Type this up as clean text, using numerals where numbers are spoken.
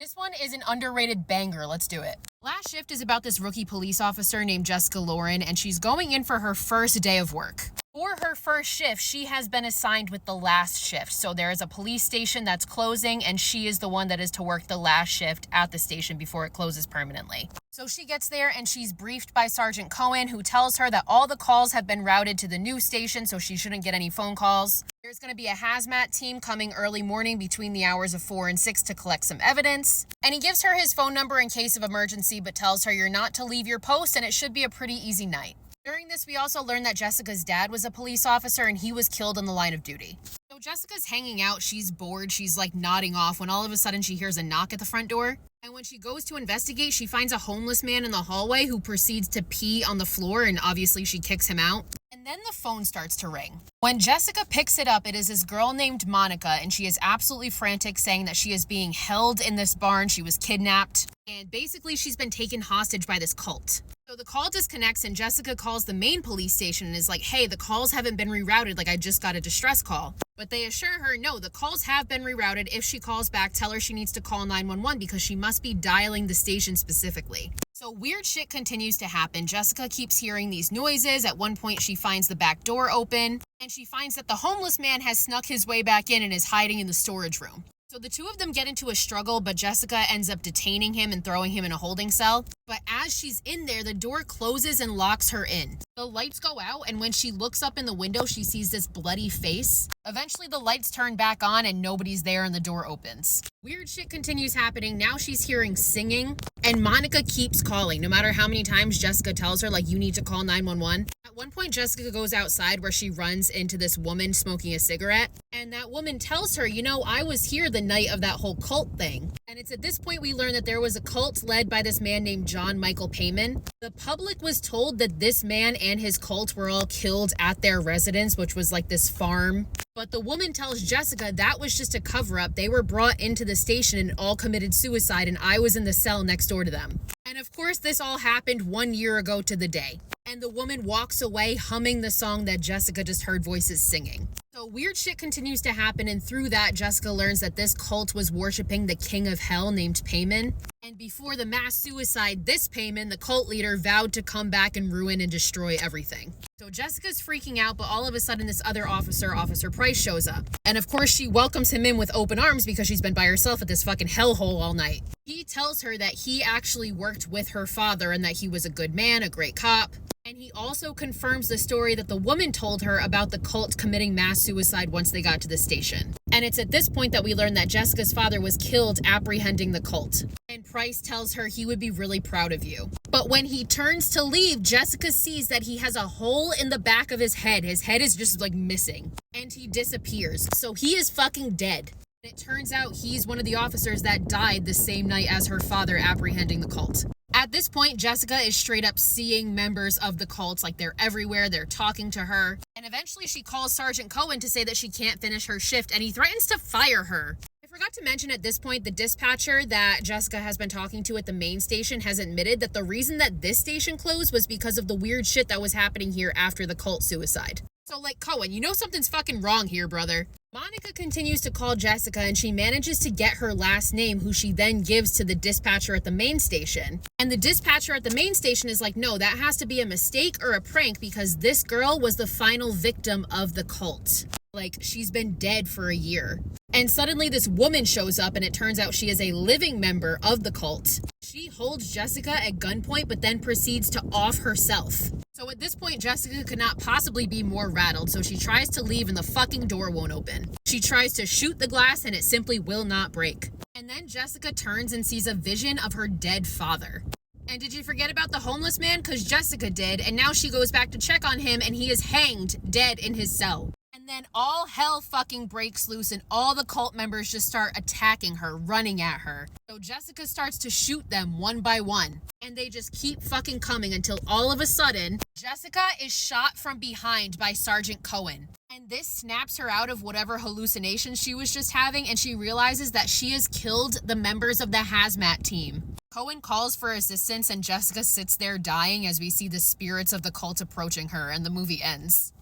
This one is an underrated banger. Let's do it. Last Shift is about this rookie police officer named Jessica Lauren, and she's going in for her first day of work. For her first shift, she has been assigned with the last shift. So there is a police station that's closing, and she is the one that is to work the last shift at the station before it closes permanently. So she gets there and she's briefed by Sergeant Cohen, who tells her that all the calls have been routed to the new station, so she shouldn't get any phone calls. There's going to be a hazmat team coming early morning between the hours of 4 and 6 to collect some evidence. And he gives her his phone number in case of emergency, but tells her you're not to leave your post and it should be a pretty easy night. During this, we also learn that Jessica's dad was a police officer and he was killed in the line of duty. So Jessica's hanging out, she's bored, she's like nodding off when all of a sudden she hears a knock at the front door. And when she goes to investigate, she finds a homeless man in the hallway who proceeds to pee on the floor, and obviously she kicks him out. And then the phone starts to ring. When Jessica picks it up, it is this girl named Monica, and she is absolutely frantic, saying that she is being held in this barn. She was kidnapped, and basically she's been taken hostage by this cult. So the call disconnects and Jessica calls the main police station and is like, hey, the calls haven't been rerouted, like I just got a distress call. But they assure her, no, the calls have been rerouted. If she calls back, tell her she needs to call 911 because she must be dialing the station specifically. So weird shit continues to happen. Jessica keeps hearing these noises. At one point, she finds the back door open, and she finds that the homeless man has snuck his way back in and is hiding in the storage room. So the two of them get into a struggle, but Jessica ends up detaining him and throwing him in a holding cell. But as she's in there, the door closes and locks her in. The lights go out, and when she looks up in the window, she sees this bloody face. Eventually, the lights turn back on and nobody's there and the door opens. Weird shit continues happening. Now she's hearing singing, and Monica keeps calling. No matter how many times Jessica tells her, like, you need to call 911. At one point, Jessica goes outside where she runs into this woman smoking a cigarette. And that woman tells her, you know, I was here the night of that whole cult thing. And it's at this point we learn that there was a cult led by this man named John Michael Payman. The public was told that this man and his cult were all killed at their residence, which was like this farm. But the woman tells Jessica that was just a cover-up. They were brought into the station and all committed suicide, and I was in the cell next door to them. And of course, this all happened 1 year ago to the day. And the woman walks away humming the song that Jessica just heard voices singing. So weird shit continues to happen, and through that, Jessica learns that this cult was worshiping the king of hell named Payman. And before the mass suicide, this Payman, the cult leader, vowed to come back and ruin and destroy everything. So Jessica's freaking out, but all of a sudden this other officer, Officer Price, shows up. And of course she welcomes him in with open arms because she's been by herself at this fucking hellhole all night. He tells her that he actually worked with her father and that he was a good man, a great cop. And he also confirms the story that the woman told her about the cult committing mass suicide once they got to the station. And it's at this point that we learn that Jessica's father was killed apprehending the cult. And Price tells her he would be really proud of you. But when he turns to leave, Jessica sees that he has a hole in the back of his head. His head is just like missing. And he disappears. So he is fucking dead. And it turns out he's one of the officers that died the same night as her father apprehending the cult. At this point, Jessica is straight up seeing members of the cult, like they're everywhere, they're talking to her. And eventually she calls Sergeant Cohen to say that she can't finish her shift, and he threatens to fire her. I forgot to mention at this point, the dispatcher that Jessica has been talking to at the main station has admitted that the reason that this station closed was because of the weird shit that was happening here after the cult suicide. So like, Cohen, you know something's fucking wrong here, brother. Monica continues to call Jessica, and she manages to get her last name, who she then gives to the dispatcher at the main station. And the dispatcher at the main station is like, no, that has to be a mistake or a prank because this girl was the final victim of the cult. Like, she's been dead for a year. And suddenly this woman shows up, and it turns out she is a living member of the cult. She holds Jessica at gunpoint, but then proceeds to off herself. So at this point, Jessica could not possibly be more rattled, so she tries to leave and the fucking door won't open. She tries to shoot the glass and it simply will not break. And then Jessica turns and sees a vision of her dead father. And did you forget about the homeless man? Because Jessica did, and now she goes back to check on him and he is hanged dead in his cell. And then all hell fucking breaks loose and all the cult members just start attacking her, running at her. So Jessica starts to shoot them one by one. And they just keep fucking coming until all of a sudden, Jessica is shot from behind by Sergeant Cohen. And this snaps her out of whatever hallucinations she was just having, and she realizes that she has killed the members of the hazmat team. Cohen calls for assistance and Jessica sits there dying as we see the spirits of the cult approaching her, and the movie ends.